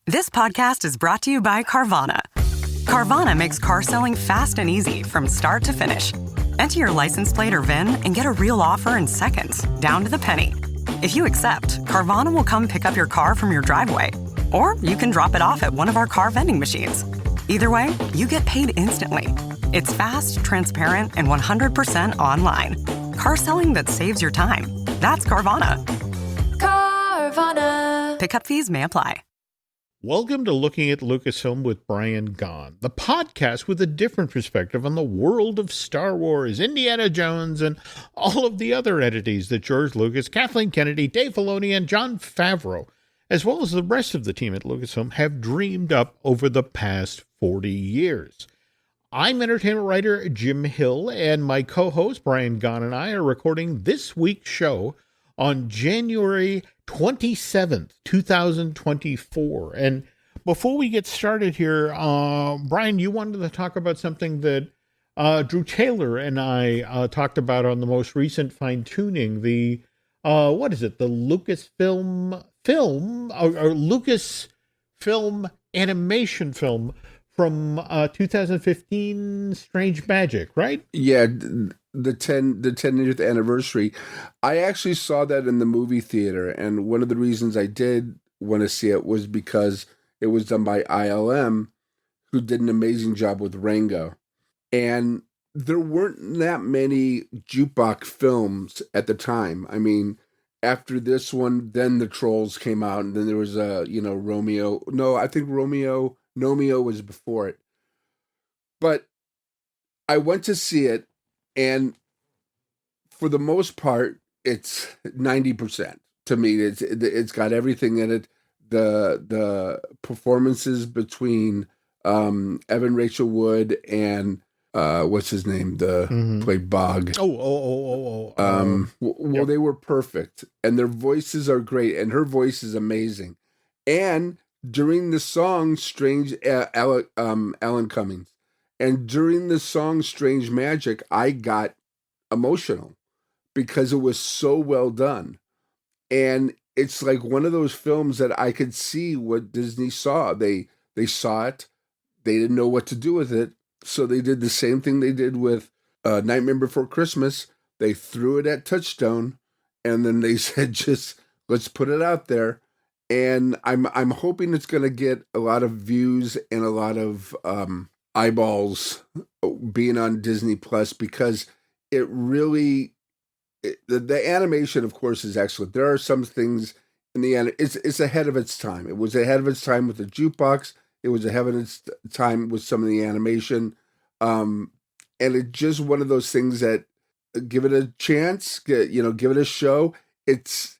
This podcast is brought to you by Carvana. Carvana makes car selling fast and easy from start to finish. Enter your license plate or VIN and get a real offer in seconds, down to the penny. If you accept, Carvana will come pick up your car from your driveway. Or you can drop it off at one of our car vending machines. Either way, you get paid instantly. It's fast, transparent, and 100% online. Car selling that saves your time. That's Carvana. Carvana. Pickup fees may apply. Welcome to Looking at Lucasfilm with Brian Gaughan, the podcast with a different perspective on the world of Star Wars, Indiana Jones, and all of the other entities that George Lucas, Kathleen Kennedy, Dave Filoni, and Jon Favreau, as well as the rest of the team at Lucasfilm, have dreamed up over the past 40 years. I'm entertainment writer Jim Hill, and my co-host Brian Gaughan and I are recording this week's show on January 27th, 2024. And before we get started here, Brian, you wanted to talk about something that Drew Taylor and I talked about on the most recent fine-tuning, the, what is it, the Lucasfilm film, or Lucasfilm animation film from 2015, Strange Magic, right? Yeah, the 10th anniversary. I actually saw that in the movie theater, and one of the reasons I did want to see it was because it was done by ILM, who did an amazing job with Rango. And there weren't that many jukebox films at the time. I mean, after this one, then the Trolls came out, and then there was Romeo. No, I think Nomeo was before it. But I went to see it, and for the most part, it's 90% to me. It's got everything in it. The performances between Evan Rachel Wood and what's his name? Played Bog. Yep. They were perfect, and their voices are great, and her voice is amazing. And during the song Alan Cummings, and during the song Strange Magic, I got emotional because it was so well done. And it's like one of those films that I could see what Disney saw. They saw it. They didn't know what to do with it. So they did the same thing they did with Nightmare Before Christmas. They threw it at Touchstone, and then they said, just let's put it out there. And I'm hoping it's going to get a lot of views and a lot of eyeballs being on Disney Plus, because it really, the animation, of course, is excellent. There are some things in the end, it's ahead of its time. It was ahead of its time with the jukebox. It was ahead of its time with some of the animation. And it's just one of those things that, give it a chance, give it a show. It's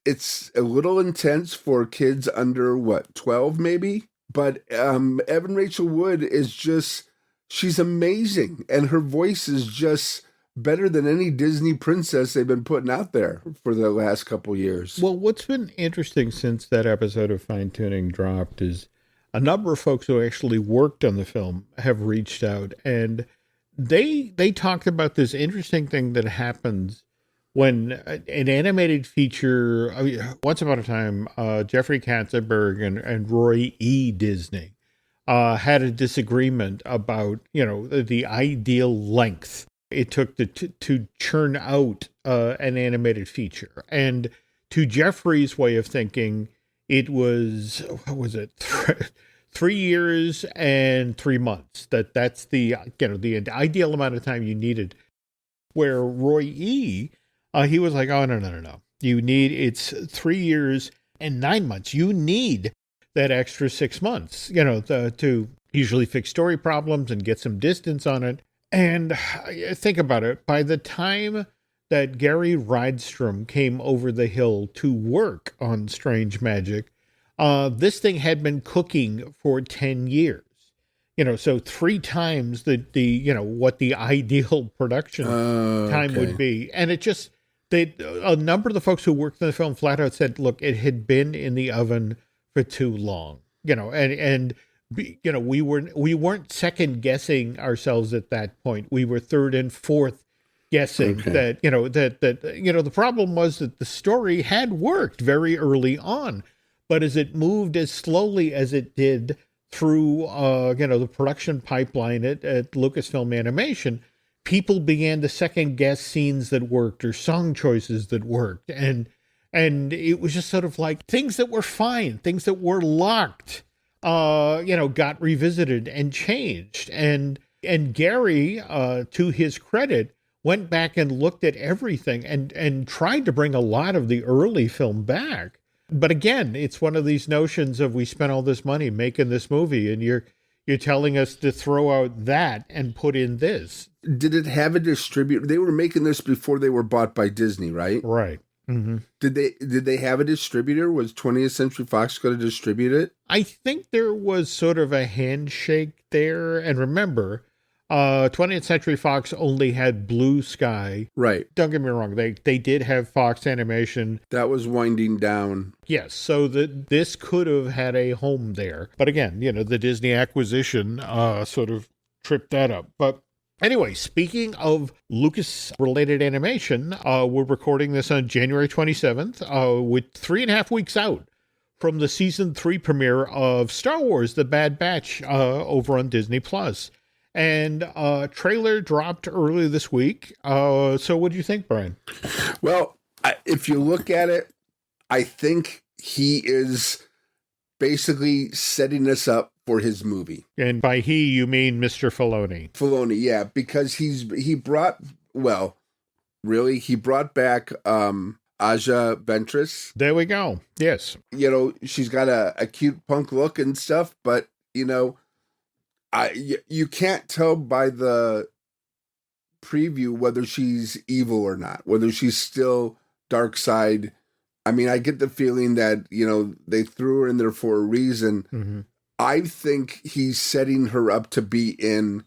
a little intense for kids under 12 maybe, but Evan Rachel Wood is she's amazing, and her voice is just better than any Disney princess they've been putting out there for the last couple years. Well, what's been interesting since that episode of Fine Tuning dropped is a number of folks who actually worked on the film have reached out, and they talked about this interesting thing that happens when an animated feature, once upon a time, Jeffrey Katzenberg and Roy E. Disney had a disagreement about, the ideal length it took to churn out an animated feature. And to Jeffrey's way of thinking, it was, what was it, 3 years and 3 months. That's the ideal amount of time you needed. Where Roy E., he was like, oh, no. It's 3 years and 9 months. You need that extra 6 months, to usually fix story problems and get some distance on it. And think about it. By the time that Gary Rydstrom came over the hill to work on Strange Magic, this thing had been cooking for 10 years. So 3 times what the ideal production time would be. And it just, a number of the folks who worked on the film flat out said, look, it had been in the oven for too long, we weren't second guessing ourselves at that point. We were third and fourth guessing that the problem was that the story had worked very early on, But as it moved as slowly as it did through, the production pipeline at Lucasfilm Animation, people began to second guess scenes that worked or song choices that worked. And it was just sort of like things that were fine, things that were locked, got revisited and changed. And Gary, to his credit, went back and looked at everything and tried to bring a lot of the early film back. But again, it's one of these notions of we spent all this money making this movie and you're telling us to throw out that and put in this. Did it have a distributor? They were making this before they were bought by Disney, right? Right. Mm-hmm. Did they have a distributor? Was 20th Century Fox going to distribute it? I think there was sort of a handshake there. And remember, 20th Century Fox only had Blue Sky. Right. Don't get me wrong. They did have Fox Animation. That was winding down. Yes. So this could have had a home there. But again, the Disney acquisition sort of tripped that up. But anyway, speaking of Lucas-related animation, we're recording this on January 27th, with 3.5 weeks out from the season 3 premiere of Star Wars: The Bad Batch over on Disney+. And trailer dropped early this week. So what do you think, Brian? Well, if you look at it, I think he is basically setting us up for his movie. And by he, you mean Mr. Filoni. Filoni, yeah, because he brought back Aja Ventress. There we go. Yes. She's got a cute punk look and stuff, but, you can't tell by the preview whether she's evil or not, whether she's still dark side. I mean, I get the feeling that, they threw her in there for a reason. Mm-hmm. I think he's setting her up to be in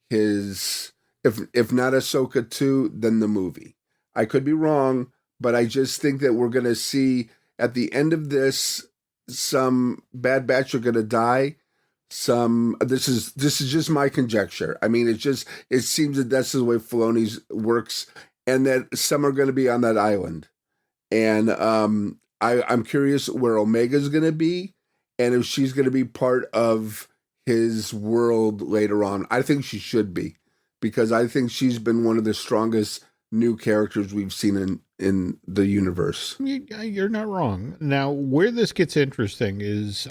his, if not Ahsoka 2, then the movie. I could be wrong, but I just think that we're going to see at the end of this, some Bad Batch are going to die. This is just my conjecture. I mean, it seems that that's the way Filoni works, and that some are going to be on that island. And I'm curious where Omega's going to be, and if she's going to be part of his world later on. I think she should be, because I think she's been one of the strongest new characters we've seen in the universe. You're not wrong. Now, where this gets interesting is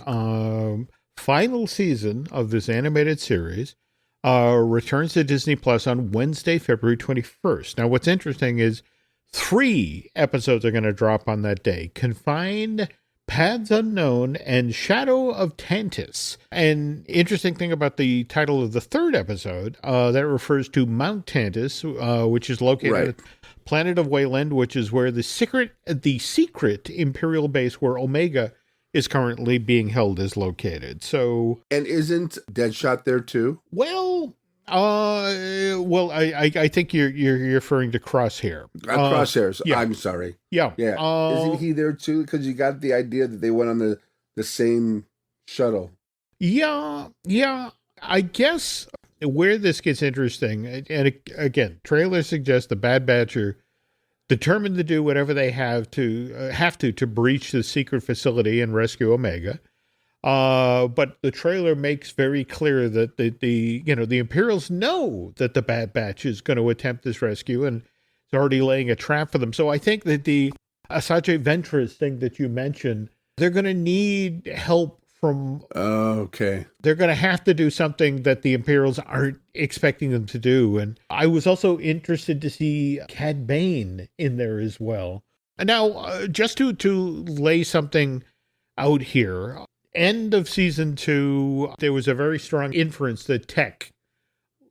final season of this animated series returns to Disney Plus on Wednesday, February 21st. Now, what's interesting is 3 episodes are going to drop on that day: Confined, Paths Unknown, and Shadow of Tantus. An interesting thing about the title of the 3rd episode, that refers to Mount Tantus, which is located at the planet of Wayland, which is where the secret Imperial base where Omega is currently being held is located. So, and isn't Deadshot there too? Well, I think you're referring to Crosshair. Crosshairs. Yeah. I'm sorry. Yeah. Isn't he there too? Because you got the idea that they went on the same shuttle. Yeah. I guess where this gets interesting, and again, trailers suggest the Bad Batch are determined to do whatever they have to breach the secret facility and rescue Omega. But the trailer makes very clear that the Imperials know that the Bad Batch is going to attempt this rescue and is already laying a trap for them. So I think that the Asajj Ventress thing that you mentioned, they're going to need help from... okay. They're going to have to do something that the Imperials aren't expecting them to do. And I was also interested to see Cad Bane in there as well. And now, just to lay something out here, end of season 2, there was a very strong inference that Tech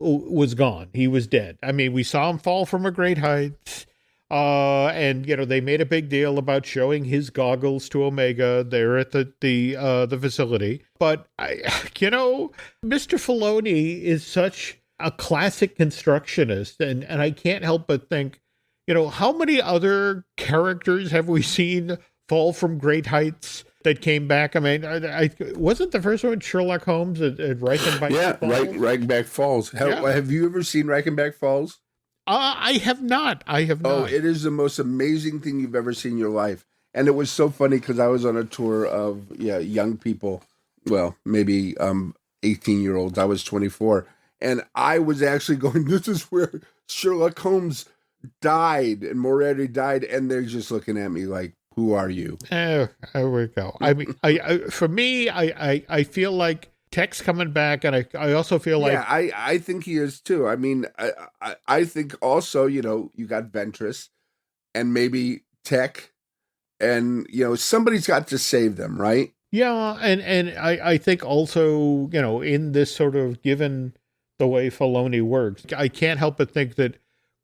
was gone. He was dead. I mean, we saw him fall from a great height. And they made a big deal about showing his goggles to Omega there at the facility. But Mr. Filoni is such a classic constructionist, and I can't help but think, how many other characters have we seen fall from great heights that came back? I mean, I wasn't the first one Sherlock Holmes at Reichenbach Falls? Yeah, Reichenbach Falls. Have you ever seen Reichenbach Falls? I have not. Oh, it is the most amazing thing you've ever seen in your life. And it was so funny because I was on a tour of young people, well, maybe 18-year-olds. I was 24. And I was actually going, this is where Sherlock Holmes died and Moriarty died. And they're just looking at me like, who are you? There we go. I mean, for me, I feel like Tech's coming back, and I also feel like... Yeah, I think he is too. I mean, I think also, you got Ventress and maybe Tech, and, somebody's got to save them, right? Yeah, and I think also, in this sort of, given the way Filoni works, I can't help but think that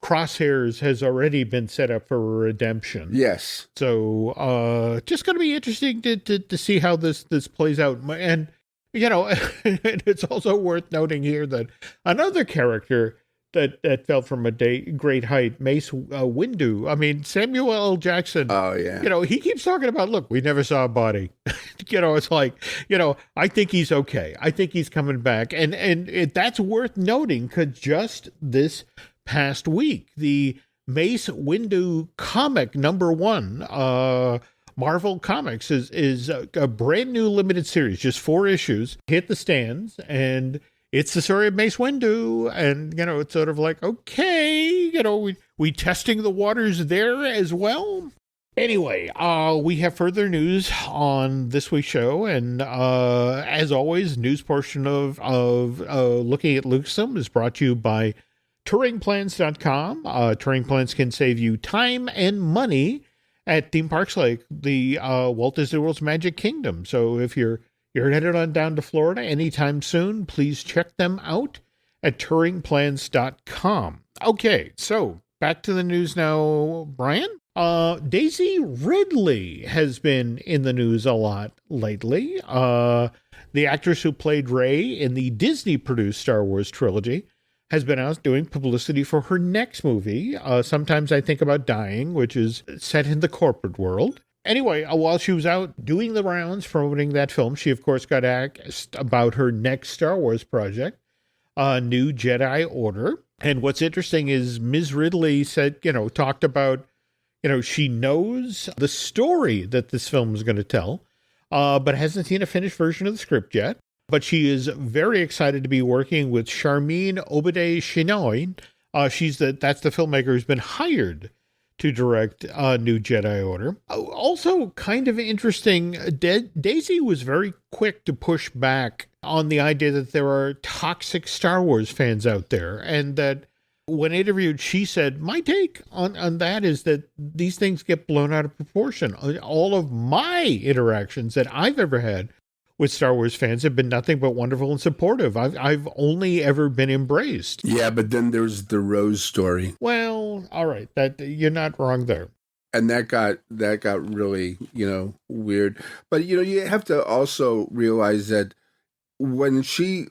Crosshairs has already been set up for a redemption. Yes. So just going to be interesting to see how this plays out. And, it's also worth noting here that another character that fell from a great height, Mace Windu. I mean, Samuel L. Jackson. Oh, yeah. He keeps talking about, look, we never saw a body. It's like, I think he's okay. I think he's coming back. And that's worth noting because just this past week, the Mace Windu comic #1, Marvel Comics is a brand new limited series, just 4 issues, hit the stands, and it's the story of Mace Windu, and, it's sort of like, okay, we testing the waters there as well. Anyway, we have further news on this week's show, and as always, news portion of Looking at Lucasfilm is brought to you by TouringPlans.com. Touring Plans can save you time and money at theme parks like the Walt Disney World's Magic Kingdom. So if you're headed on down to Florida anytime soon, please check them out at TouringPlans.com. Okay, so back to the news now, Brian. Daisy Ridley has been in the news a lot lately. The actress who played Rey in the Disney-produced Star Wars trilogy has been out doing publicity for her next movie, Sometimes I Think About Dying, which is set in the corporate world. Anyway, while she was out doing the rounds promoting that film, she, of course, got asked about her next Star Wars project, New Jedi Order. And what's interesting is Ms. Ridley said, talked about, she knows the story that this film is going to tell, but hasn't seen a finished version of the script yet. But she is very excited to be working with Sharmeen Obaid-Chinoy. That's the filmmaker who's been hired to direct New Jedi Order. Also, kind of interesting, Daisy was very quick to push back on the idea that there are toxic Star Wars fans out there, and that when interviewed, she said, my take on that is that these things get blown out of proportion. All of my interactions that I've ever had with Star Wars fans have been nothing but wonderful and supportive. I've only ever been embraced. Yeah, but then there's the Rose story. Well, all right, that you're not wrong there. And that got really, weird. But you have to also realize that when she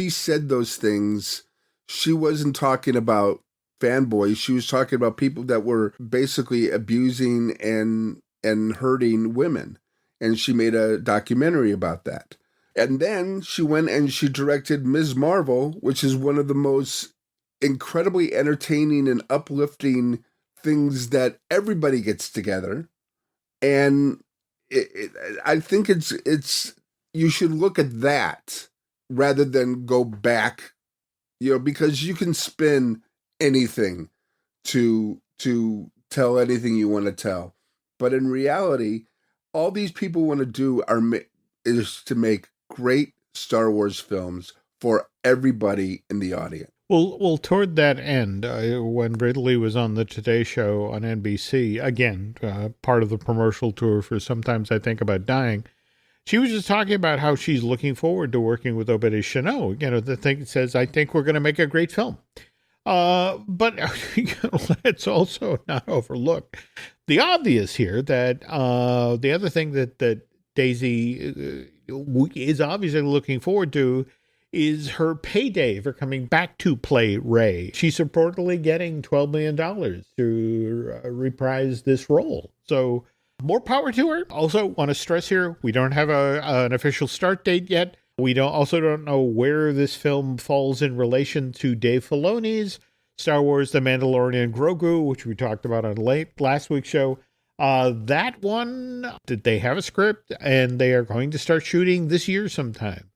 said those things, she wasn't talking about fanboys. She was talking about people that were basically abusing and hurting women. And she made a documentary about that. And then she went and she directed Ms. Marvel, which is one of the most incredibly entertaining and uplifting things that everybody gets together. And I think it's you should look at that rather than go back, because you can spin anything to tell anything you want to tell. But in reality, all these people want to do is to make great Star Wars films for everybody in the audience. Well, toward that end, when Ridley was on the Today Show on NBC, again, part of the promotional tour for Sometimes I Think About Dying, she was just talking about how she's looking forward to working with Obaid-Chinoy. The thing says, I think we're going to make a great film. But let's also not overlook the obvious here that the other thing that Daisy is obviously looking forward to is her payday for coming back to play Rey. She's reportedly getting $12 million to reprise this role. So more power to her. Also want to stress here, we don't have an official start date yet. We don't know where this film falls in relation to Dave Filoni's Star Wars: The Mandalorian Grogu, which we talked about on last week's show. That one, did they have a script, and they are going to start shooting this year sometime.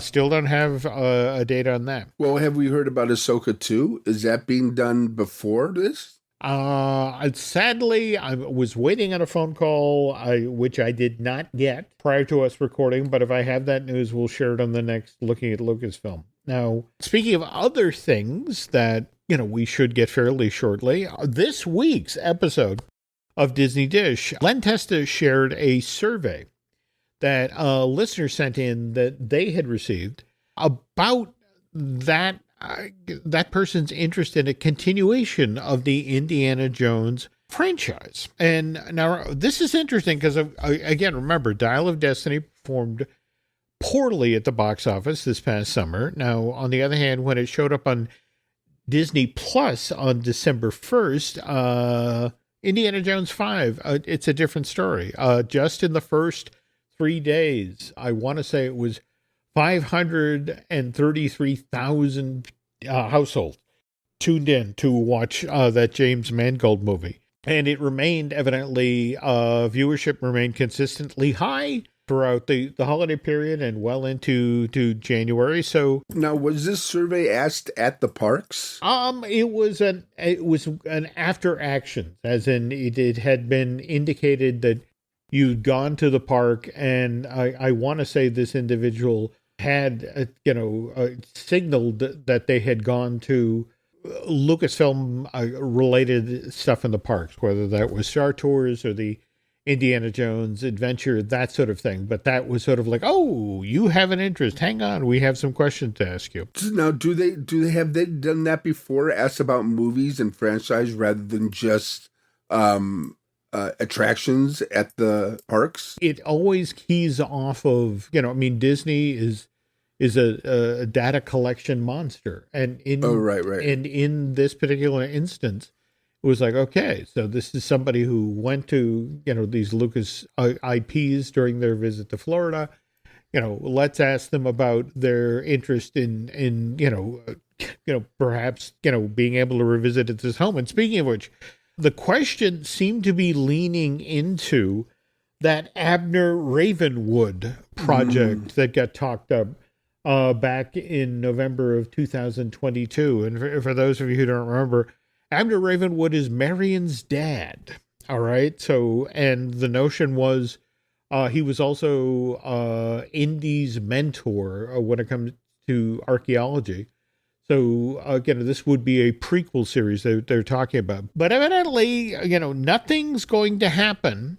Still don't have a date on that. Well, have we heard about Ahsoka 2? Is that being done before this? Sadly, I was waiting on a phone call, which I did not get prior to us recording, but if I have that news, we'll share it on the next Looking at Lucasfilm. Now, speaking of other things that, we should get fairly shortly, this week's episode of Disney Dish, Len Testa shared a survey that a listener sent in that they had received about that person's interest in a continuation of the Indiana Jones franchise. And now this is interesting because, again, remember, Dial of Destiny performed poorly at the box office this past summer. Now, on the other hand, when it showed up on Disney Plus on December 1st, Indiana Jones 5, it's a different story. Just in the first 3 days, I want to say it was 533,000 households tuned in to watch that James Mangold movie. And it remained, evidently, viewership remained consistently high throughout the holiday period and well into January. So now, was this survey asked at the parks? It was an after action, as in it had been indicated that you'd gone to the park, and I want to say this individual had, signaled that they had gone to Lucasfilm related stuff in the parks, whether that was Star Tours or the Indiana Jones adventure, that sort of thing. But that was sort of like, oh, you have an interest. Hang on, we have some questions to ask you. Now, have they done that before? Asked about movies and franchise rather than just attractions at the parks? It always keys off of, Disney is a data collection monster. And right. And in this particular instance, it was like, okay, so this is somebody who went to, these Lucas IPs during their visit to Florida. Let's ask them about their interest in perhaps, being able to revisit at this home. And speaking of which, the question seemed to be leaning into that Abner Ravenwood project that got talked up back in November of 2022. And for those of you who don't remember, Abner Ravenwood is Marion's dad. All right. So, and the notion was he was also Indy's mentor when it comes to archaeology. So, again, this would be a prequel series they're talking about. But evidently, nothing's going to happen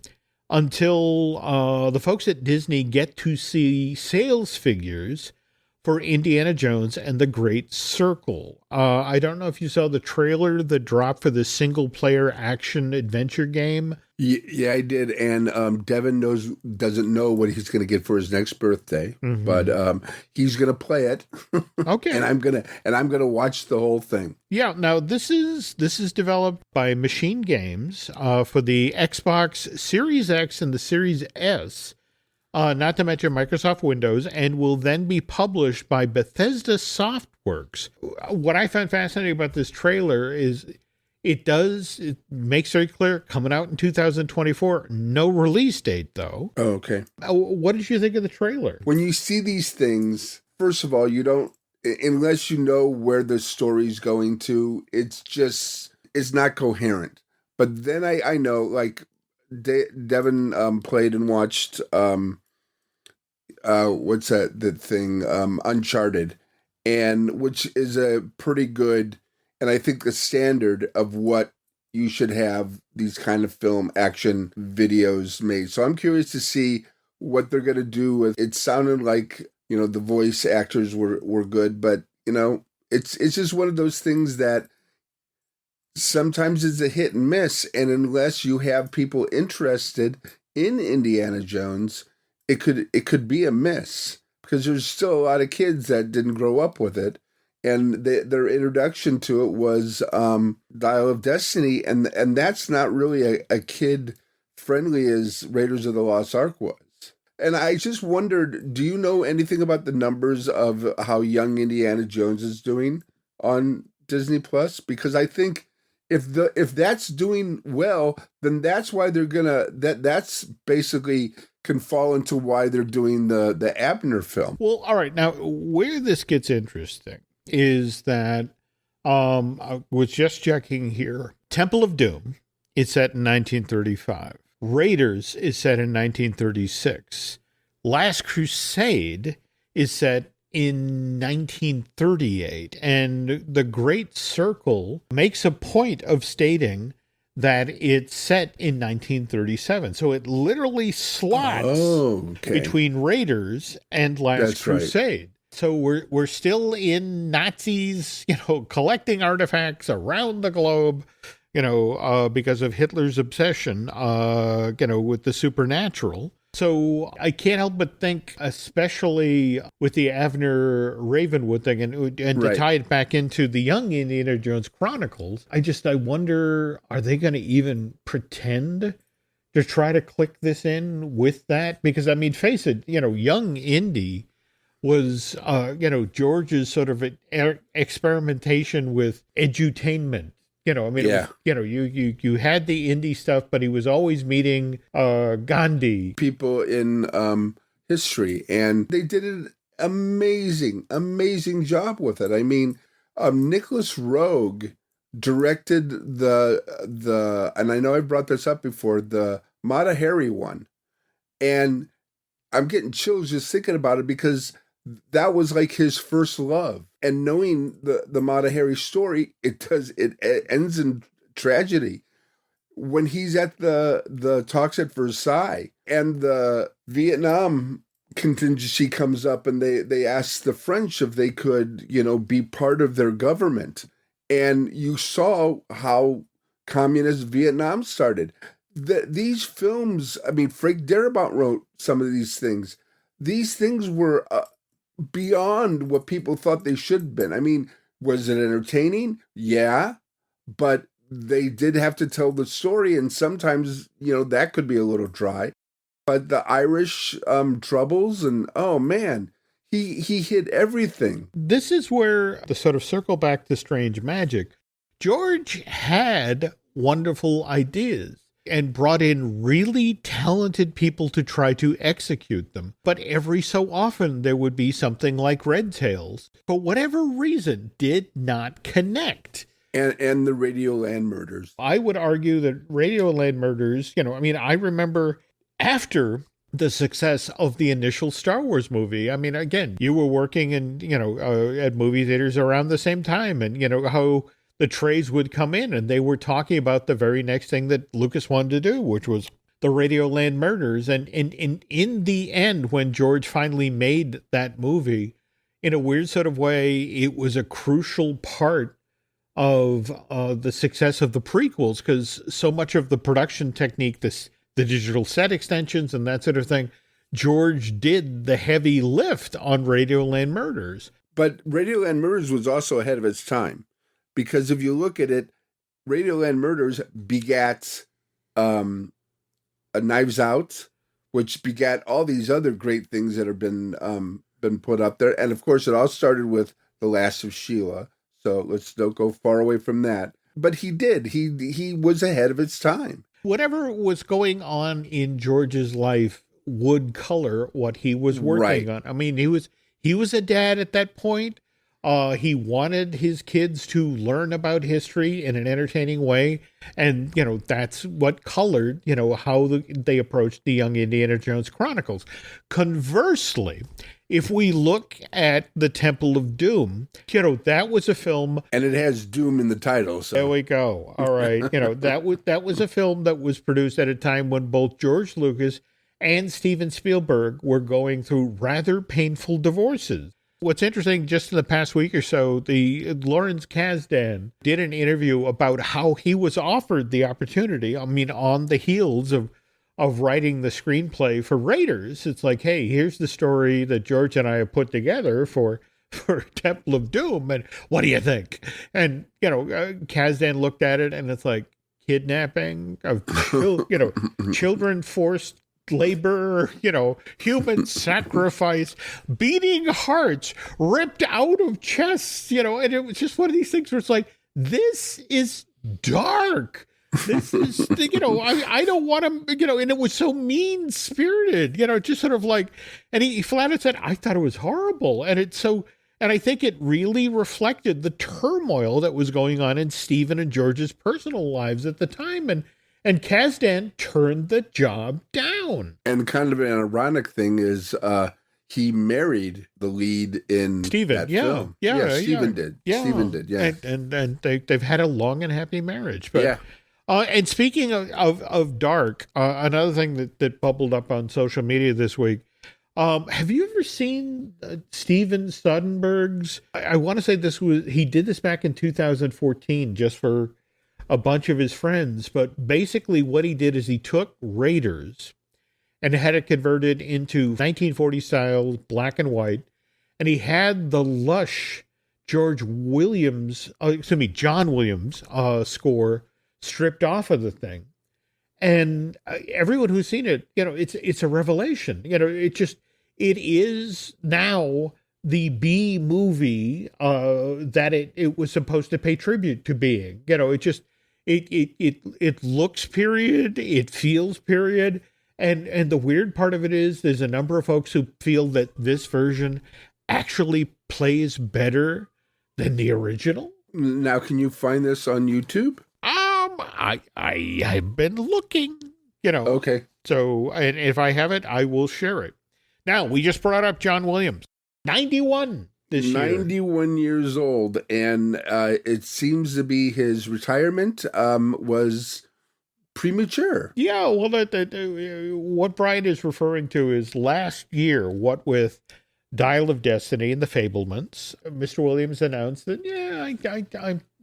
until the folks at Disney get to see sales figures for Indiana Jones and the Great Circle. I don't know if you saw the trailer that dropped for the single-player action adventure game. Yeah, I did. And Devin doesn't know what he's going to get for his next birthday, but he's going to play it. Okay, and I'm gonna watch the whole thing. Yeah. Now this is developed by Machine Games for the Xbox Series X and the Series S. Not to mention Microsoft Windows, and will then be published by Bethesda Softworks. What I found fascinating about this trailer is it makes very clear, coming out in 2024. No release date, though. Oh, okay. What did you think of the trailer? When you see these things, first of all, you don't, unless you know where the story's going to, it's not coherent. But then I know, like, Devin played and watched... what's that thing? Uncharted, and which is a pretty good, and I think the standard of what you should have these kind of film action videos made. So I'm curious to see what they're going to do with it. Sounded like, the voice actors were good, but it's just one of those things that sometimes it's a hit and miss, and unless you have people interested in Indiana Jones, it could be a miss, because there's still a lot of kids that didn't grow up with it, and their introduction to it was Dial of Destiny, and that's not really a kid friendly as Raiders of the Lost Ark was. And I just wondered, do you know anything about the numbers of how young Indiana Jones is doing on Disney Plus? Because I think if that's doing well, then that's why they're gonna that's basically can fall into why they're doing the Abner film. Well, all right. Now, where this gets interesting is that I was just checking here. Temple of Doom is set in 1935. Raiders is set in 1936. Last Crusade is set in 1938. And The Great Circle makes a point of stating that it's set in 1937. So it literally slots between Raiders and Last Crusade. Right. So we're still in Nazis, collecting artifacts around the globe, because of Hitler's obsession, with the supernatural. So I can't help but think, especially with the Avner Ravenwood thing, and to tie it back into the young Indiana Jones Chronicles, I wonder, are they going to even pretend to try to click this in with that? Because, I mean, face it, young Indy was, George's sort of experimentation with edutainment. You had the indie stuff, but he was always meeting Gandhi. People in history, and they did an amazing job with it. I mean, Nicholas Roeg directed the, and I know I brought this up before, the Mata Hari one. And I'm getting chills just thinking about it because that was like his first love. And knowing the Mata Hari story, it ends in tragedy. When he's at the talks at Versailles and the Vietnam contingency comes up and they ask the French if they could, be part of their government. And you saw how communist Vietnam started. These films, I mean, Frank Darabont wrote some of these things. These things were beyond what people thought they should have been. I mean, was it entertaining? Yeah, but they did have to tell the story, and sometimes, that could be a little dry. But the Irish troubles, and oh man, he hit everything. This is where, to sort of circle back to Strange Magic, George had wonderful ideas and brought in really talented people to try to execute them. But every so often there would be something like Red Tails, for whatever reason, did not connect. And the Radioland Murders. I would argue that Radioland Murders, I remember after the success of the initial Star Wars movie. I mean, again, you were working in, at movie theaters around the same time, and how the trays would come in and they were talking about the very next thing that Lucas wanted to do, which was the Radioland Murders. And in the end, when George finally made that movie, in a weird sort of way, it was a crucial part of the success of the prequels, because so much of the production technique, the digital set extensions and that sort of thing, George did the heavy lift on Radioland Murders. But Radioland Murders was also ahead of its time. Because if you look at it, Radioland Murders begat a Knives Out, which begat all these other great things that have been put up there. And of course, it all started with The Last of Sheila. So let's don't go far away from that. But he did. He was ahead of its time. Whatever was going on in George's life would color what he was working on. I mean, he was a dad at that point. He wanted his kids to learn about history in an entertaining way. And, that's what colored, how they approached the young Indiana Jones Chronicles. Conversely, if we look at the Temple of Doom, that was a film. And it has Doom in the title. So there we go. All right. That was a film that was produced at a time when both George Lucas and Steven Spielberg were going through rather painful divorces. What's interesting, just in the past week or so, the Lawrence Kasdan did an interview about how he was offered the opportunity. I mean, on the heels of writing the screenplay for Raiders, it's like, hey, here's the story that George and I have put together for Temple of Doom, and what do you think? And Kasdan looked at it, and it's like kidnapping of children, forced labor, human sacrifice, beating hearts ripped out of chests, and it was just one of these things where it's like, this is This is, I don't want him, and it was so mean spirited, just sort of like, and he flat out said, I thought it was horrible. And I think it really reflected the turmoil that was going on in Stephen and George's personal lives at the time. And Kasdan turned the job down. And kind of an ironic thing is, he married the lead in that film. Stephen did. Stephen did, yeah. And they've had a long and happy marriage. But, and speaking of dark, another thing that bubbled up on social media this week, have you ever seen Steven Soderbergh's, I want to say he did this back in 2014 just for a bunch of his friends, but basically what he did is he took Raiders and had it converted into 1940 style black and white. And he had the lush John Williams score stripped off of the thing. And everyone who's seen it, it's a revelation. It is now the B movie that it was supposed to pay tribute to being. It looks period, it feels period. And the weird part of it is there's a number of folks who feel that this version actually plays better than the original. Now, can you find this on YouTube? I've been looking, Okay. So, and if I have it, I will share it. Now, we just brought up John Williams, 91 this year. 91 years old. And it seems to be his retirement was premature. Yeah, well, what Brian is referring to is last year, what with Dial of Destiny and The Fablements, Mr. Williams announced that,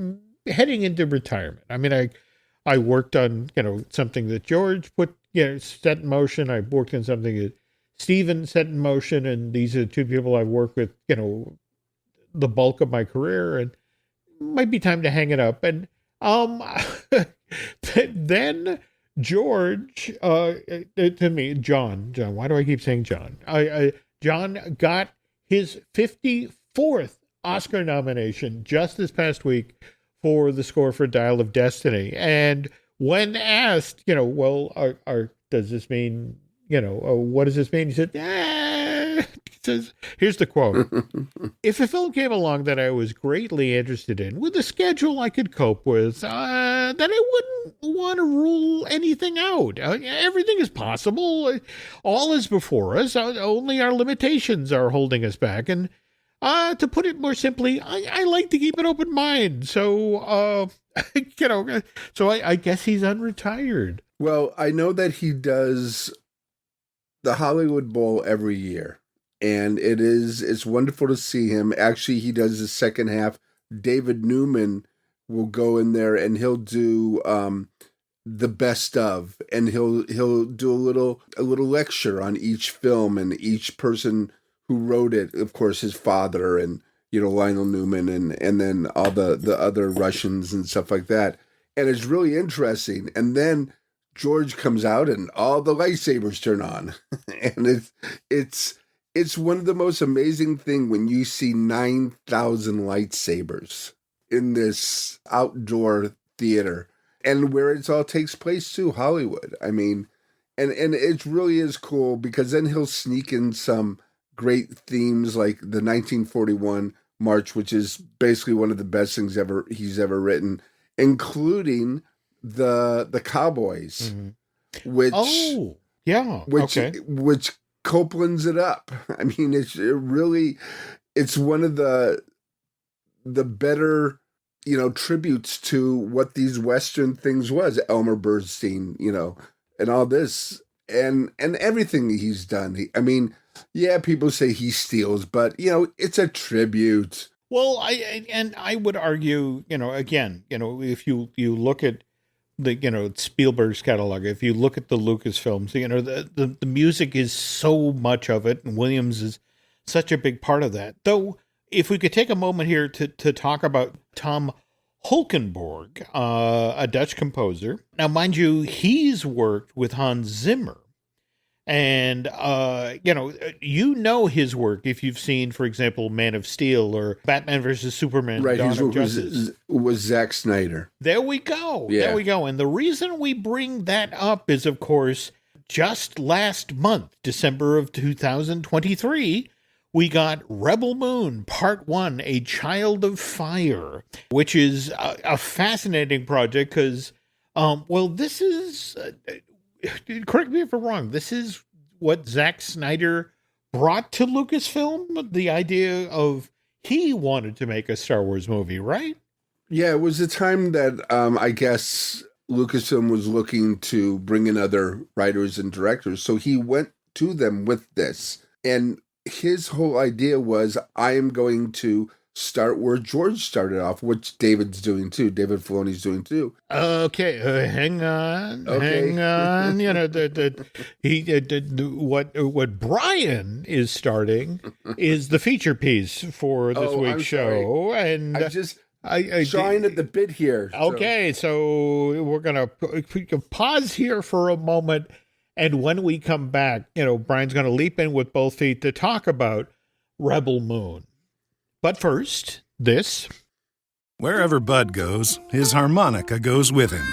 I'm heading into retirement. I mean, I worked on, something that George set in motion. I worked on something that Stephen set in motion, and these are the two people I've worked with, the bulk of my career, and it might be time to hang it up. And then George, to me, John, why do I keep saying John? John got his 54th Oscar nomination just this past week for the score for Dial of Destiny. And when asked, does this mean, what does this mean? He said, he says, here's the quote. If a film came along that I was greatly interested in, with a schedule I could cope with, then I wouldn't want to rule anything out. Everything is possible. All is before us. Only our limitations are holding us back. And to put it more simply, I like to keep an open mind. So, so I guess he's unretired. Well, I know that he does the Hollywood Bowl every year. And it's wonderful to see him. Actually, he does the second half. David Newman will go in there and he'll do the best of, and he'll do a little lecture on each film and each person who wrote it. Of course, his father and Lionel Newman and then all the other Russians and stuff like that. And it's really interesting. And then George comes out and all the lightsabers turn on, and it's one of the most amazing thing when you see 9,000 lightsabers in this outdoor theater, and where it all takes place too, Hollywood. I mean, and it really is cool because then he'll sneak in some great themes like the 1941 March, which is basically one of the best things he's ever written, including the Cowboys, which Copeland's it up. I mean, it's one of the better, tributes to what these Western things was, Elmer Bernstein, and all this and everything he's done. People say he steals, but it's a tribute. Well, I would argue, again, if you look at the Spielberg's catalog, if you look at the Lucasfilms, the music is so much of it, and Williams is such a big part of that. Though, if we could take a moment here to talk about Tom Holkenborg, a Dutch composer. Now, mind you, he's worked with Hans Zimmer, And, you know his work if you've seen, for example, Man of Steel or Batman versus Superman, right, Dawn his of work Justice. was Zack Snyder. There we go. Yeah. There we go. And the reason we bring that up is, of course, just last month, December of 2023, we got Rebel Moon Part 1, A Child of Fire, which is a fascinating project because, this is... correct me if I'm wrong, this is what Zack Snyder brought to Lucasfilm, the idea of he wanted to make a Star Wars movie, right? Yeah, it was a time that I guess Lucasfilm was looking to bring in other writers and directors. So he went to them with this. And his whole idea was, I am going to start where George started off, which David Filoni's doing too. Okay, hang on. What Brian is starting is the feature piece for this week's show, and I trying at the bit here. Okay, so we're gonna pause here for a moment, and when we come back, Brian's gonna leap in with both feet to talk about Rebel Moon. But first, this. Wherever Bud goes, his harmonica goes with him.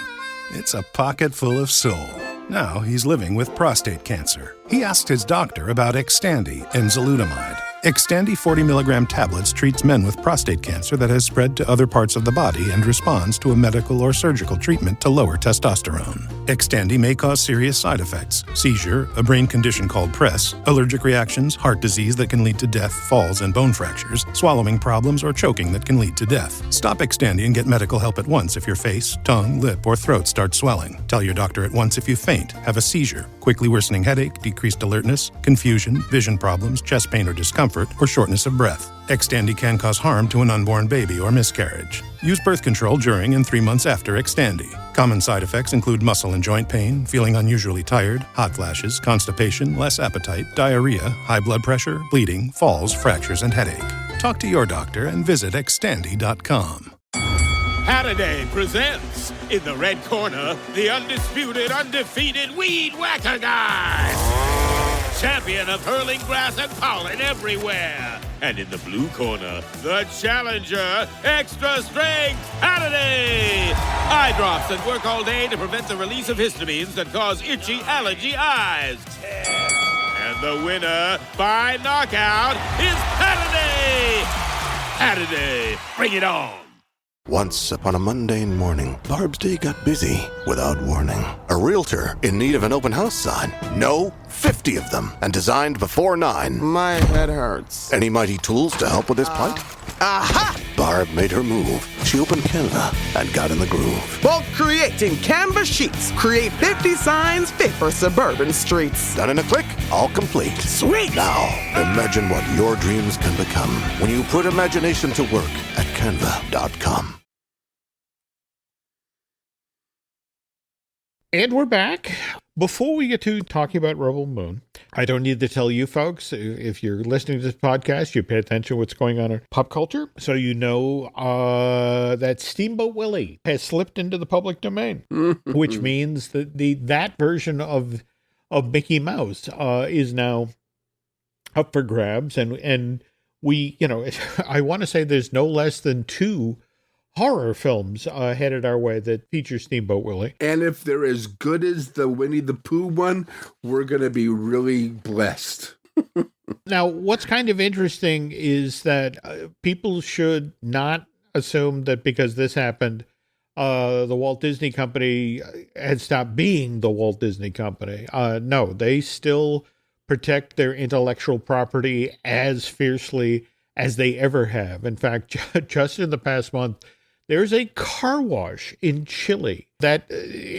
It's a pocket full of soul. Now he's living with prostate cancer. He asked his doctor about Xtandi and enzalutamide. Xtandi 40 milligram tablets treats men with prostate cancer that has spread to other parts of the body and responds to a medical or surgical treatment to lower testosterone. Xtandi may cause serious side effects: seizure, a brain condition called PRESS, allergic reactions, heart disease that can lead to death, falls and bone fractures, swallowing problems, or choking that can lead to death. Stop Xtandi and get medical help at once if your face, tongue, lip, or throat start swelling. Tell your doctor at once if you faint, have a seizure, quickly worsening headache, decreased alertness, confusion, vision problems, chest pain or discomfort, or shortness of breath. Xtandi can cause harm to an unborn baby or miscarriage. Use birth control during and 3 months after Xtandi. Common side effects include muscle and joint pain, feeling unusually tired, hot flashes, constipation, less appetite, diarrhea, high blood pressure, bleeding, falls, fractures, and headache. Talk to your doctor and visit Xtandi.com. Halliday presents, in the red corner, the undisputed, undefeated Weed Whacker Guy. Champion of hurling grass and pollen everywhere. And in the blue corner, the challenger, extra strength, Halliday. Eye drops that work all day to prevent the release of histamines that cause itchy allergy eyes. And the winner by knockout is Halliday. Halliday, bring it on. Once upon a mundane morning, Barb's day got busy without warning. A realtor in need of an open house sign. No, 50 of them, and designed before 9. My head hurts. Any mighty tools to help with his plight? Aha! Barb made her move. She opened Canva and got in the groove. Bulk creating Canva sheets. Create 50 signs fit for suburban streets. Done in a click, all complete. Sweet! Now, imagine what your dreams can become when you put imagination to work at Canva.com. And we're back. Before we get to talking about Rebel Moon, I don't need to tell you folks, if you're listening to this podcast, you pay attention to what's going on in pop culture. So you know that Steamboat Willie has slipped into the public domain, which means that that version of Mickey Mouse is now up for grabs. And we, I want to say there's no less than 2 horror films headed our way that feature Steamboat Willie. And if they're as good as the Winnie the Pooh one, we're going to be really blessed. Now, what's kind of interesting is that people should not assume that because this happened, the Walt Disney Company had stopped being the Walt Disney Company. No, they still protect their intellectual property as fiercely as they ever have. In fact, just in the past month, there's a car wash in Chile that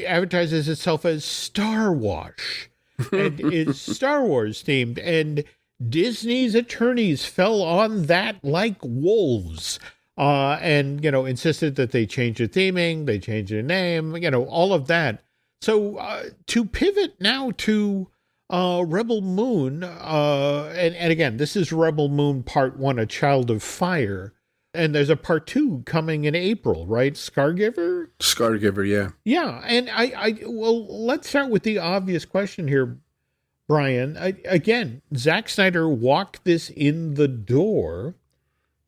advertises itself as Star Wash and is Star Wars themed. And Disney's attorneys fell on that like wolves and, insisted that they change the theming, they change the name, all of that. So to pivot now to Rebel Moon, and again, this is Rebel Moon Part 1, A Child of Fire. And there's a part 2 coming in April, right? Scargiver, yeah. Yeah. And well, let's start with the obvious question here, Brian, again, Zack Snyder walked this in the door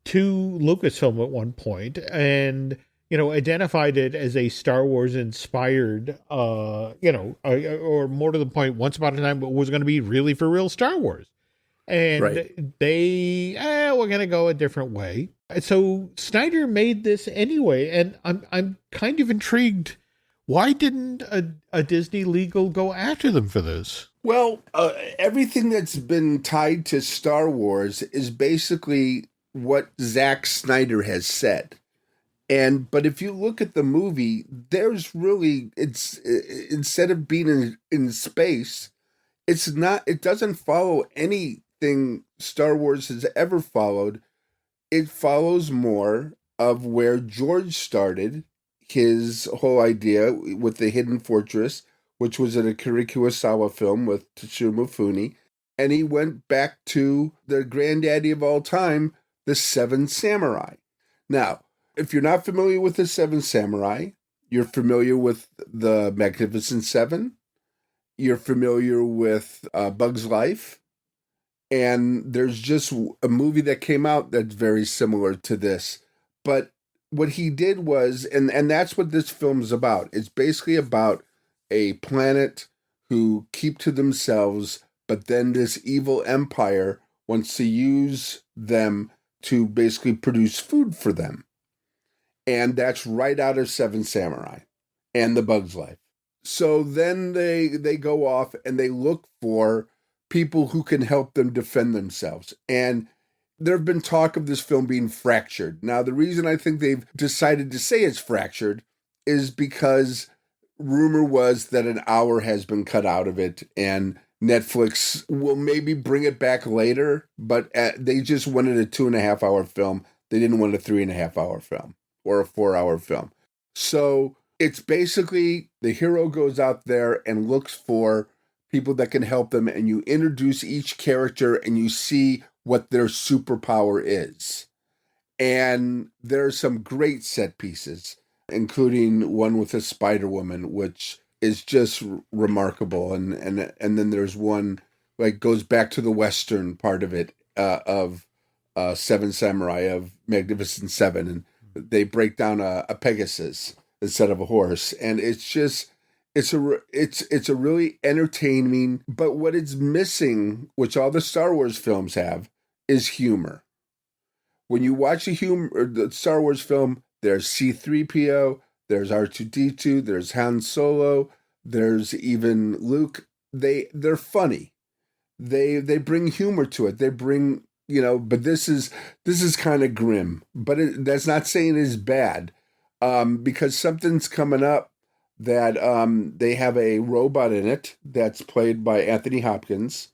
to Lucasfilm at one point and, identified it as a Star Wars inspired, or more to the point, once upon a time, it was going to be really for real Star Wars. And Right. we're going to go a different way. So Snyder made this anyway. And I'm kind of intrigued. Why didn't a Disney legal go after them for this? Well, everything that's been tied to Star Wars is basically what Zack Snyder has said. But if you look at the movie, there's really, it's instead of being in space, it doesn't follow anything Star Wars has ever followed. It follows more of where George started his whole idea with the Hidden Fortress, which was an Akira Kurosawa film with Toshiro Mifune. And he went back to the granddaddy of all time, the Seven Samurai. Now, if you're not familiar with the Seven Samurai, you're familiar with the Magnificent Seven, you're familiar with Bug's Life, and there's just a movie that came out that's very similar to this. But what he did was, and that's what this film's about. It's basically about a planet who keep to themselves, but then this evil empire wants to use them to basically produce food for them. And that's right out of Seven Samurai and The Bug's Life. So then they go off and they look for people who can help them defend themselves. And there have been talk of this film being fractured. Now, the reason I think they've decided to say it's fractured is because rumor was that an hour has been cut out of it and Netflix will maybe bring it back later, but they just wanted a 2.5 hour film. They didn't want a 3.5 hour film or a 4 hour film. So it's basically the hero goes out there and looks for people that can help them, and you introduce each character and you see what their superpower is. And there are some great set pieces, including one with a Spider-Woman, which is just remarkable. And then there's one like goes back to the Western part of it, of Seven Samurai, of Magnificent Seven, and they break down a Pegasus instead of a horse. And it's just, it's a really entertaining, but what it's missing, which all the Star Wars films have, is humor. When you watch the Star Wars film, there's C-3PO, there's R2-D2, there's Han Solo, there's even Luke. They're funny. They bring humor to it. They bring, but this is kind of grim. But that's not saying it's bad, because something's coming up that they have a robot in it that's played by Anthony Hopkins,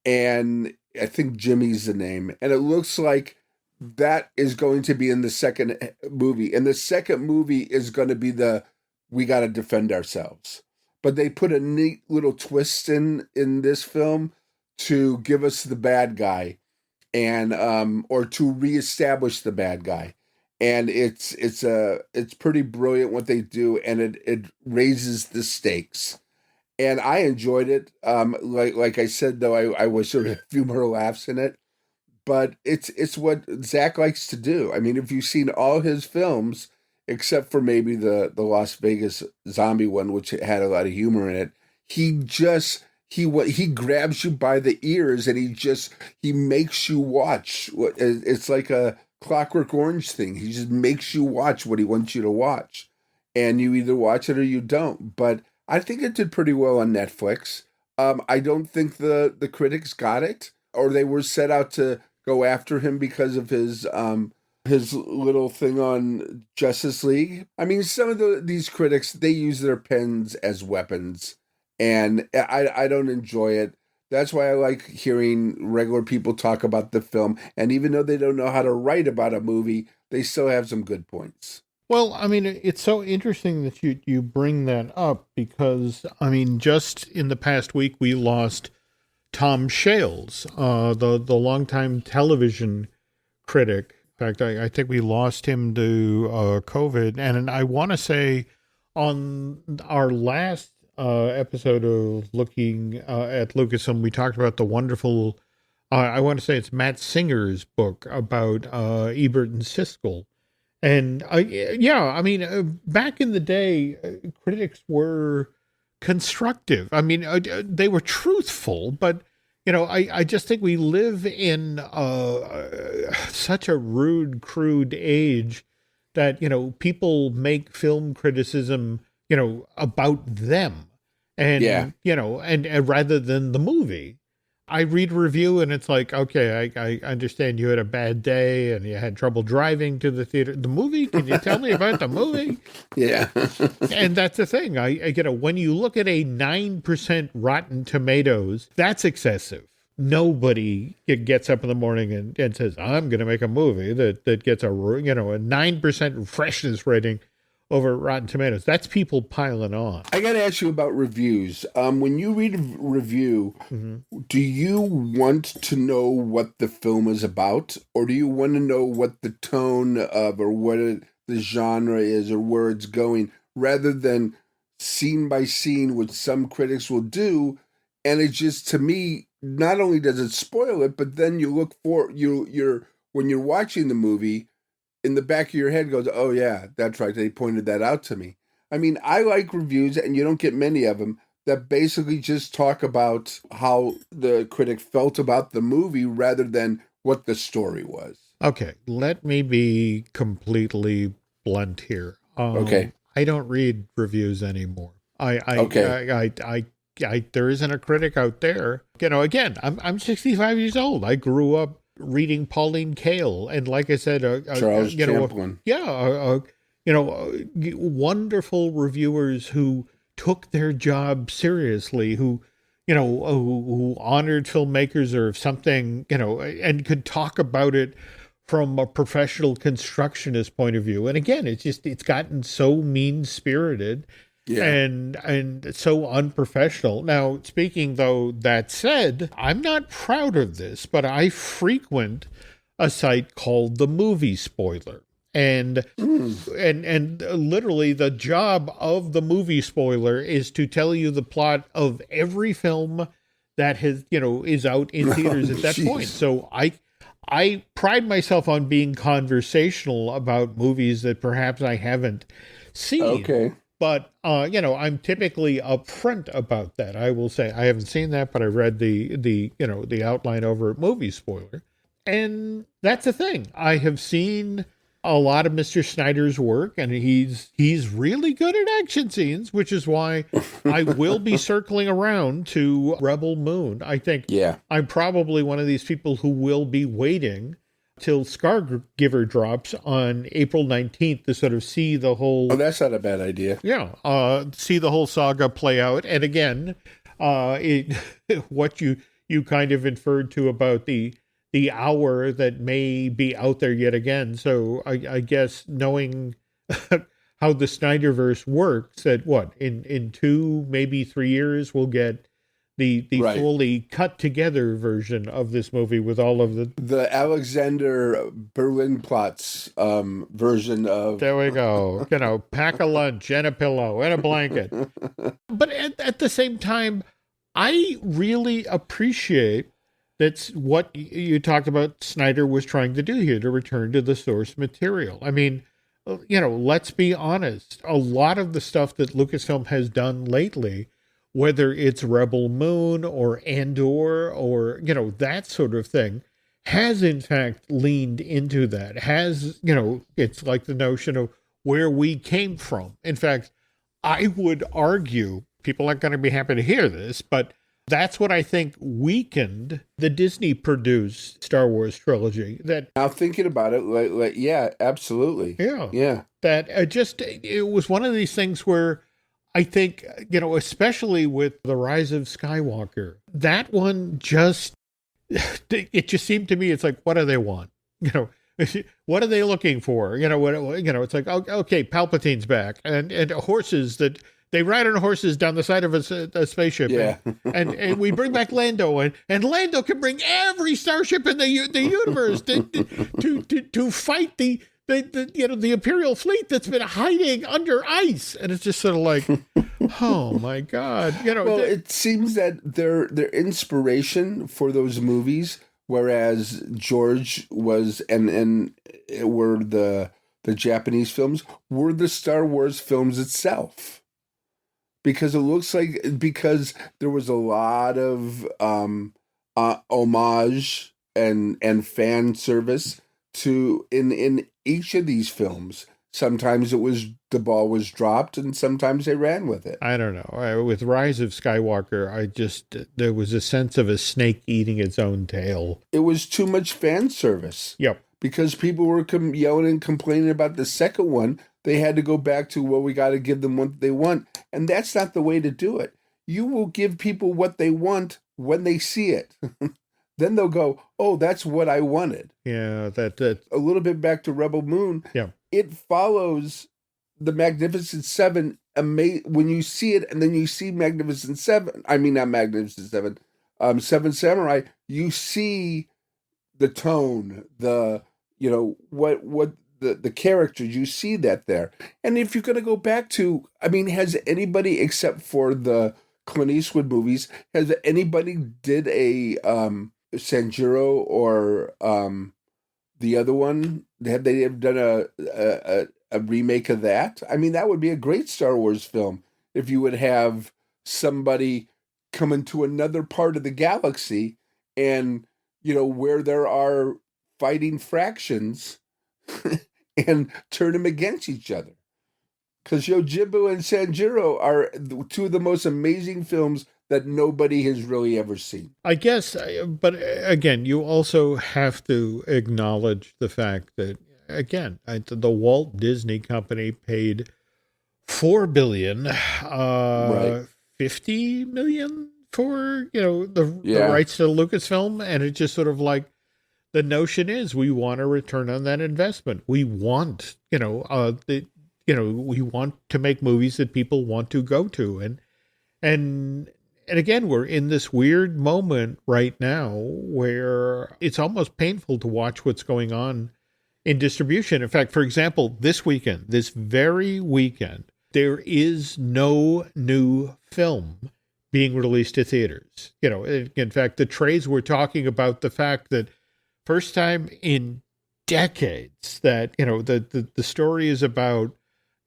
and I think Jimmy's the name, and it looks like that is going to be in the second movie. And the second movie is going to be we got to defend ourselves. But they put a neat little twist in this film to give us the bad guy, and or to reestablish the bad guy. And it's pretty brilliant what they do, and it raises the stakes. And I enjoyed it. Like I said, though, I was sort of a few more laughs in it. But it's what Zack likes to do. I mean, if you've seen all his films, except for maybe the Las Vegas zombie one, which had a lot of humor in it, he grabs you by the ears and he makes you watch. It's like a Clockwork Orange thing. He just makes you watch what he wants you to watch, and you either watch it or you don't. But I think it did pretty well on Netflix. I don't think the critics got it, or they were set out to go after him because of his little thing on Justice League. I mean, some of these critics, they use their pens as weapons, and I don't enjoy it. That's why I like hearing regular people talk about the film, and even though they don't know how to write about a movie, they still have some good points. Well, I mean, it's so interesting that you bring that up, because, I mean, just in the past week, we lost Tom Shales, the longtime television critic. In fact, I think we lost him to COVID. And I want to say on our last episode of looking at Lucasfilm, we talked about the wonderful, I want to say it's Matt Singer's book about Ebert and Siskel. And back in the day, critics were constructive. I mean, they were truthful, but I just think we live in such a rude, crude age that, people make film criticism, about them and, and rather than the movie. I read a review and it's like, okay, I understand you had a bad day and you had trouble driving to the theater. The movie? Can you tell me about the movie? Yeah. And that's the thing. When you look at a 9% Rotten Tomatoes, that's excessive. Nobody gets up in the morning and says, I'm going to make a movie that gets a 9% freshness rating over Rotten Tomatoes. That's people piling on. I got to ask you about reviews. When you read a review, do you want to know what the film is about? Or do you want to know what the tone of or what the genre is or where it's going, rather than scene by scene, which some critics will do? And it just, to me, not only does it spoil it, but then you look for, when you're watching the movie, in the back of your head goes, oh yeah, that's right, they pointed that out to me. I mean, I like reviews, and you don't get many of them, that basically just talk about how the critic felt about the movie rather than what the story was. Okay, let me be completely blunt here. Okay. I don't read reviews anymore. There isn't a critic out there. Again, I'm 65 years old. I grew up reading Pauline Kael, and like I said, Charles Champlin. Wonderful reviewers who took their job seriously, who honored filmmakers or something, and could talk about it from a professional constructionist point of view. And again, it's gotten so mean-spirited. Yeah. And so unprofessional. Now, speaking though, that said, I'm not proud of this, but I frequent a site called The Movie Spoiler. And literally the job of The Movie Spoiler is to tell you the plot of every film that has, is out in theaters at that point. So I pride myself on being conversational about movies that perhaps I haven't seen. Okay. But, I'm typically upfront about that. I will say I haven't seen that, but I read the outline over at Movie Spoiler. And that's the thing. I have seen a lot of Mr. Snyder's work, and he's really good at action scenes, which is why I will be circling around to Rebel Moon. I think I'm probably one of these people who will be waiting till Scargiver drops on April 19th to sort of see the whole... Oh, that's not a bad idea. Yeah, see the whole saga play out. And again, what you kind of inferred to about the hour that may be out there yet again. So I guess knowing how the Snyderverse works, that in 2, maybe 3 years, we'll get the right. Fully cut together version of this movie with all of the Alexander Berlin-Platz version of... There we go. Pack a lunch and a pillow and a blanket. But at the same time, I really appreciate that's what you talked about Snyder was trying to do here, to return to the source material. I mean, let's be honest. A lot of the stuff that Lucasfilm has done lately, whether it's Rebel Moon or Andor or, that sort of thing, has in fact leaned into that. It's like the notion of where we came from. In fact, I would argue, people aren't going to be happy to hear this, but that's what I think weakened the Disney-produced Star Wars trilogy. That now thinking about it, yeah, absolutely. Yeah. That it was one of these things where I think, especially with The Rise of Skywalker, that one it just seemed to me, it's like, what do they want? What are they looking for? It's like, okay, Palpatine's back and horses that they ride on horses down the side of a spaceship. Yeah. and we bring back Lando and Lando can bring every starship in the universe to fight the Imperial fleet that's been hiding under ice. And it's just sort of like, Oh my God! Well, it seems that their inspiration for those movies, whereas George was and were the Japanese films, were the Star Wars films itself, because it looks like there was a lot of homage and fan service to in each of these films. Sometimes the ball was dropped, and sometimes they ran with it. I don't know. With Rise of Skywalker, there was a sense of a snake eating its own tail. It was too much fan service. Yep. Because people were yelling and complaining about the second one. They had to go back to, well, we got to give them what they want. And that's not the way to do it. You will give people what they want when they see it. Then they'll go, oh, that's what I wanted. Yeah, that a little bit back to Rebel Moon. Yeah. It follows the Magnificent Seven. When you see it, and then you see Magnificent Seven. I mean, not Magnificent Seven. Seven Samurai. You see the tone, what the characters. You see that there. And if you're going to go back to, I mean, has anybody except for the Clint Eastwood movies, has anybody did a Sanjuro or the other one? Have they ever done a remake of that? I mean, that would be a great Star Wars film if you would have somebody come into another part of the galaxy and, where there are fighting fractions and turn them against each other. Because Yojimbo and Sanjuro are two of the most amazing films that nobody has really ever seen. I guess, but again, you also have to acknowledge the fact that, again, the Walt Disney Company paid $4 billion, right. $50 million for, the rights to Lucasfilm. And it's just sort of like, the notion is we want a return on that investment. We want, we want to make movies that people want to go to. And again, we're in this weird moment right now where it's almost painful to watch what's going on in distribution. In fact, for example, this very weekend, there is no new film being released to theaters. In fact, the trades were talking about the fact that first time in decades that, the story is about,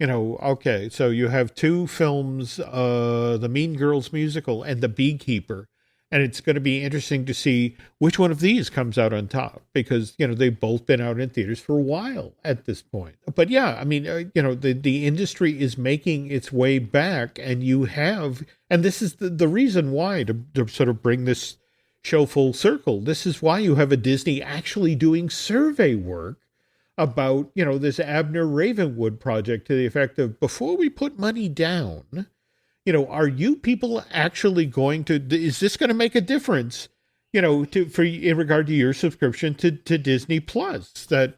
okay, so you have two films, the Mean Girls musical and The Beekeeper, and it's going to be interesting to see which one of these comes out on top because, they've both been out in theaters for a while at this point. But yeah, I mean, the industry is making its way back, and you have, and this is the reason why to sort of bring this show full circle. This is why you have a Disney actually doing survey work about, this Abner Ravenwood project to the effect of, before we put money down, are you people actually going to, is this going to make a difference, in regard to your subscription to Disney Plus, that,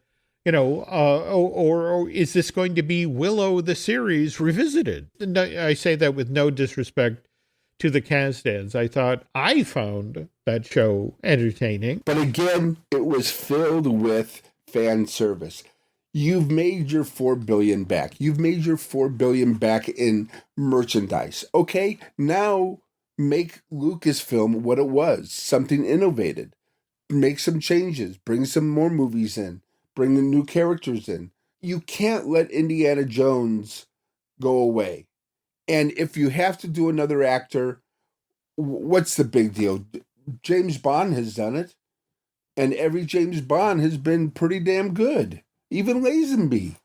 or is this going to be Willow the series revisited? And I say that with no disrespect to the Kasdans. I found that show entertaining. But again, it was filled with fan service. You've made your $4 billion back. You've made your $4 billion back in merchandise. Okay, now make Lucasfilm what it was, something innovative. Make some changes, bring some more movies in, bring the new characters in. You can't let Indiana Jones go away. And if you have to do another actor, what's the big deal? James Bond has done it. And every James Bond has been pretty damn good. Even Lazenby.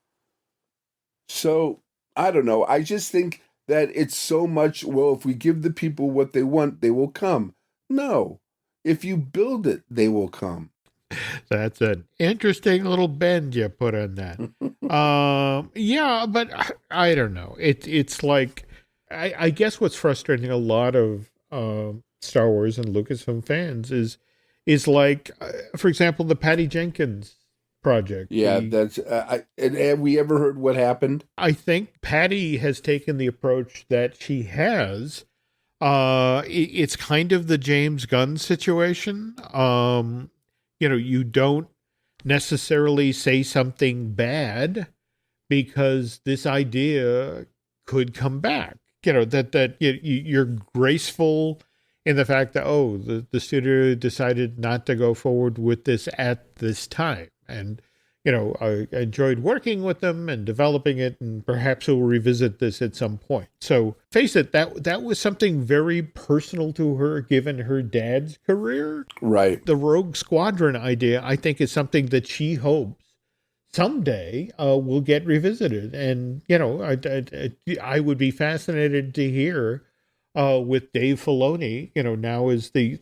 So, I don't know. I just think that it's so much, well, if we give the people what they want, they will come. No. If you build it, they will come. That's an interesting little bend you put on that. Yeah, but I don't know. It's like, I guess what's frustrating a lot of Star Wars and Lucasfilm fans is like, for example, the Patty Jenkins project. Yeah, that's. Have we ever heard what happened? I think Patty has taken the approach that she has. It's kind of the James Gunn situation. You don't necessarily say something bad because this idea could come back. you're graceful in the fact that, the studio decided not to go forward with this at this time. And, I enjoyed working with them and developing it, and perhaps we'll revisit this at some point. So face it, that was something very personal to her, given her dad's career. Right. The Rogue Squadron idea, I think, is something that she hopes someday will get revisited. And, I would be fascinated to hear with Dave Filoni, now as the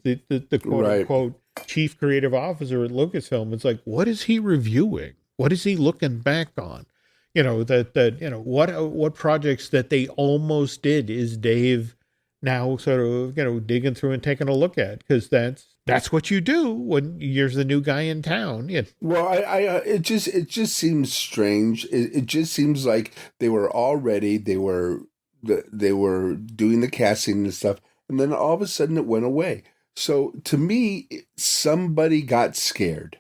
quote unquote chief creative officer at Lucasfilm. It's like, what is he reviewing? What is he looking back on? What projects that they almost did is Dave now sort of, digging through and taking a look at? Because that's what you do when you're the new guy in town. Yeah. Well, it just seems strange. It just seems like they were all ready. They were doing the casting and stuff, and then all of a sudden it went away. So to me, somebody got scared.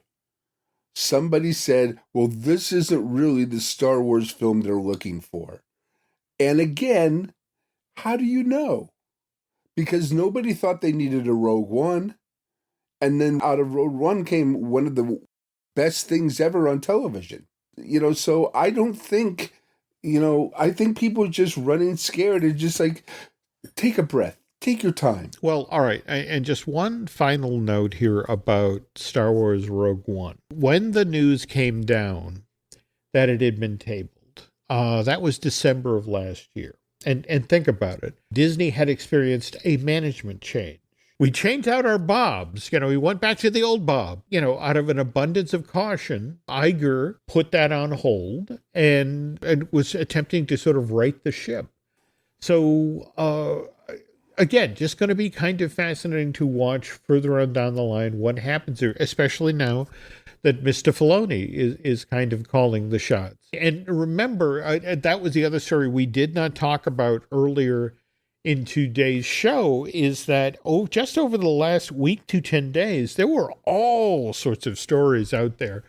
Somebody said, well, this isn't really the Star Wars film they're looking for. And again, how do you know? Because nobody thought they needed a Rogue One. And then out of Rogue One came one of the best things ever on television. So I don't think, I think people are just running scared and just like, take a breath. Take your time. Well, all right. And just one final note here about Star Wars Rogue One. When the news came down that it had been tabled, that was December of last year. And think about it. Disney had experienced a management change. We changed out our Bobs. We went back to the old Bob. Out of an abundance of caution, Iger put that on hold and was attempting to sort of right the ship. So, again, just going to be kind of fascinating to watch further on down the line what happens there, especially now that Mr. Filoni is kind of calling the shots. And remember, that was the other story we did not talk about earlier in today's show, is that just over the last week to 10 days, there were all sorts of stories out there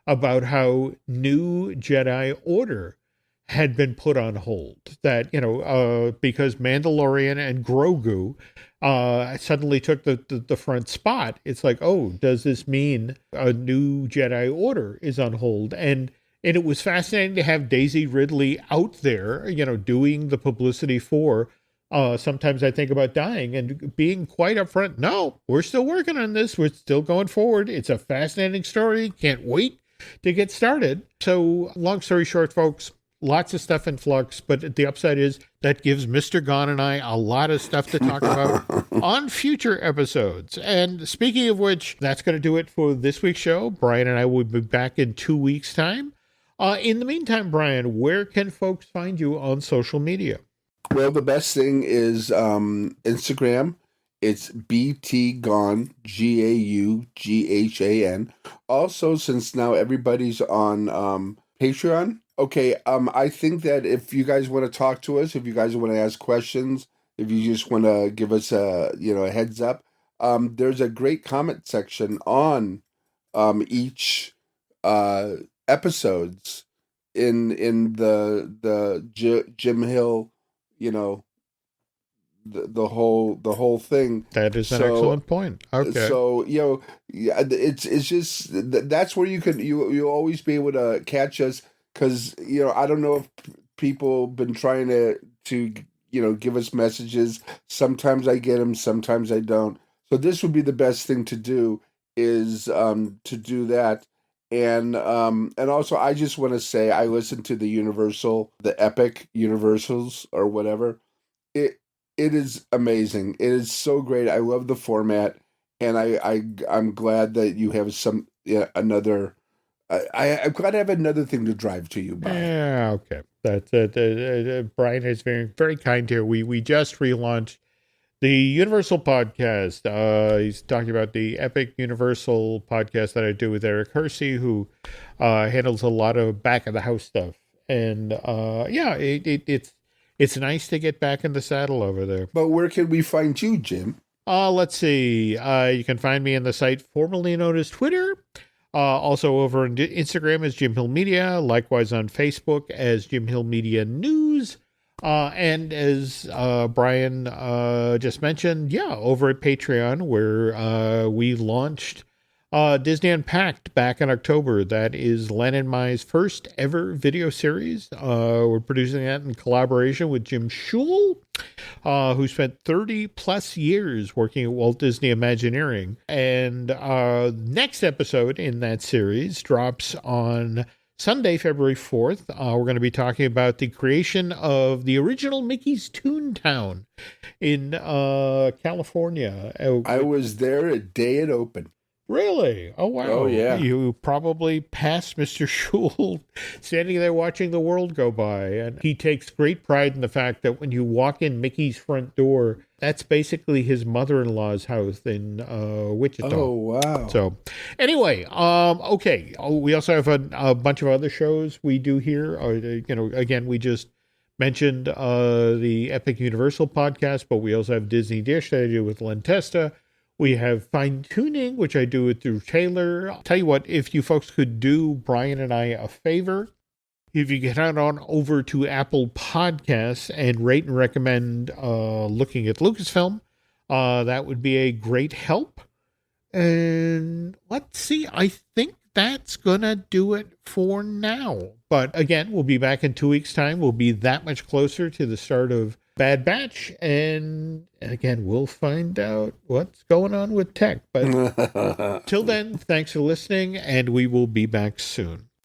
about how new Jedi Order had been put on hold, that, because Mandalorian and Grogu suddenly took the front spot. It's like, does this mean a new Jedi Order is on hold? And it was fascinating to have Daisy Ridley out there, doing the publicity for Sometimes I Think About Dying, and being quite upfront. No, we're still working on this. We're still going forward. It's a fascinating story. Can't wait to get started. So long story short, folks, lots of stuff in flux, but the upside is that gives Mr. Gaughan and I a lot of stuff to talk about on future episodes. And speaking of which, that's going to do it for this week's show. Brian and I will be back in 2 weeks' time. In the meantime, Brian, where can folks find you on social media? Well, the best thing is Instagram. It's BT Gaughan, Gaughan. Also, since now everybody's on Patreon, okay, I think that if you guys want to talk to us, if you guys want to ask questions, if you just want to give us a heads up, there's a great comment section on each episodes in the Jim Hill, the whole thing. That is an excellent point. Okay. So, it's just that's where you'll always be able to catch us. Because, I don't know if people have been trying to give us messages. Sometimes I get them, sometimes I don't. So this would be the best thing to do, is to do that. And also, I just want to say, I listened to the Epic Universals or whatever. It is amazing. It is so great. I love the format. And I'm glad that you have another... I'm glad I have another thing to drive to you by. Yeah, okay. That's Brian is very, very kind here. We just relaunched the Universal podcast. He's talking about the Epic Universal podcast that I do with Eric Hersey, who handles a lot of back of the house stuff. And it's nice to get back in the saddle over there. But where can we find you, Jim? Let's see. You can find me on the site formerly known as Twitter. Also over on Instagram as Jim Hill Media, likewise on Facebook as Jim Hill Media News. And as Brian just mentioned, over at Patreon, where we launched Disney Unpacked back in October. That is Len and Mai's first ever video series. We're producing that in collaboration with Jim Hill, who spent 30 plus years working at Walt Disney Imagineering. And next episode in that series drops on Sunday, February 4th. We're going to be talking about the creation of the original Mickey's Toontown in California. I was there a day it opened. Really? Oh, wow. Oh, yeah. You probably passed Mr. Schul standing there watching the world go by. And he takes great pride in the fact that when you walk in Mickey's front door, that's basically his mother-in-law's house in Wichita. Oh, wow. So anyway, okay. We also have a bunch of other shows we do here. Again, we just mentioned the Epic Universal podcast, but we also have Disney Dish that I do with Len Testa. We have Fine Tuning, which I do it through Taylor. I'll tell you what, if you folks could do Brian and I a favor, if you get on over to Apple Podcasts and rate and recommend looking at Lucasfilm, that would be a great help. And let's see, I think that's going to do it for now. But again, we'll be back in 2 weeks' time. We'll be that much closer to the start of Bad Batch, and again, we'll find out what's going on with tech. But till then, thanks for listening, and we will be back soon.